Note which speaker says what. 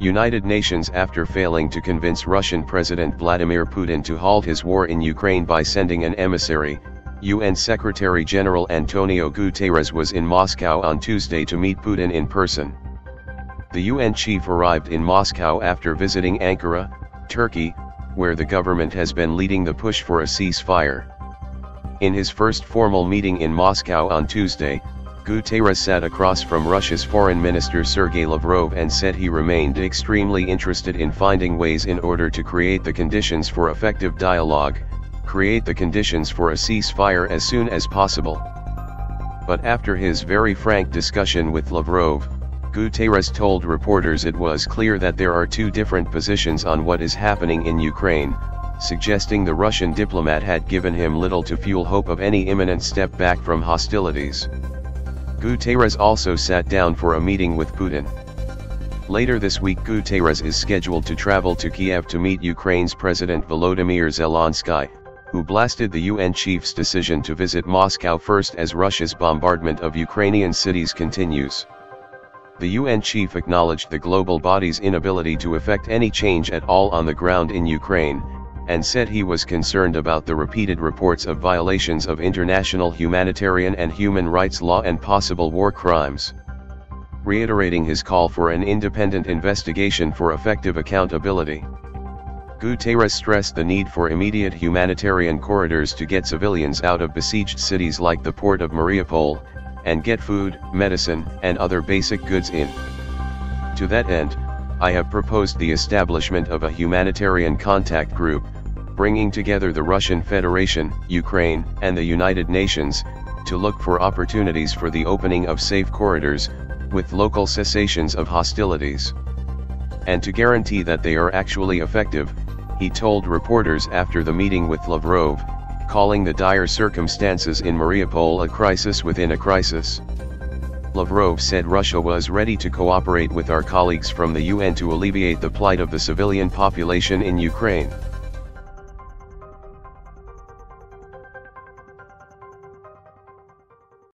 Speaker 1: United Nations after failing to convince Russian President Vladimir Putin to halt his war in Ukraine by sending an emissary, UN Secretary-General Antonio Guterres was in Moscow on Tuesday to meet Putin in person. The UN chief arrived in Moscow after visiting Ankara, Turkey, where the government has been leading the push for a ceasefire. In his first formal meeting in Moscow on Tuesday, Guterres sat across from Russia's Foreign Minister Sergey Lavrov and said he remained extremely interested in finding ways in order to create the conditions for effective dialogue, create the conditions for a ceasefire as soon as possible. But after his very frank discussion with Lavrov, Guterres told reporters it was clear that there are two different positions on what is happening in Ukraine, suggesting the Russian diplomat had given him little to fuel hope of any imminent step back from hostilities. Guterres also sat down for a meeting with Putin. Later this week Guterres is scheduled to travel to Kiev to meet Ukraine's President Volodymyr Zelensky, who blasted the UN chief's decision to visit Moscow first as Russia's bombardment of Ukrainian cities continues. The UN chief acknowledged the global body's inability to effect any change at all on the ground in Ukraine, and said he was concerned about the repeated reports of violations of international humanitarian and human rights law and possible war crimes. Reiterating his call for an independent investigation for effective accountability. Guterres stressed the need for immediate humanitarian corridors to get civilians out of besieged cities like the port of Mariupol, and get food, medicine, and other basic goods in. To that end, I have proposed the establishment of a humanitarian contact group, bringing together the Russian Federation, Ukraine, and the United Nations, to look for opportunities for the opening of safe corridors, with local cessations of hostilities. And to guarantee that they are actually effective, he told reporters after the meeting with Lavrov, calling the dire circumstances in Mariupol a crisis within a crisis. Lavrov said Russia was ready to cooperate with our colleagues from the UN to alleviate the plight of the civilian population in Ukraine.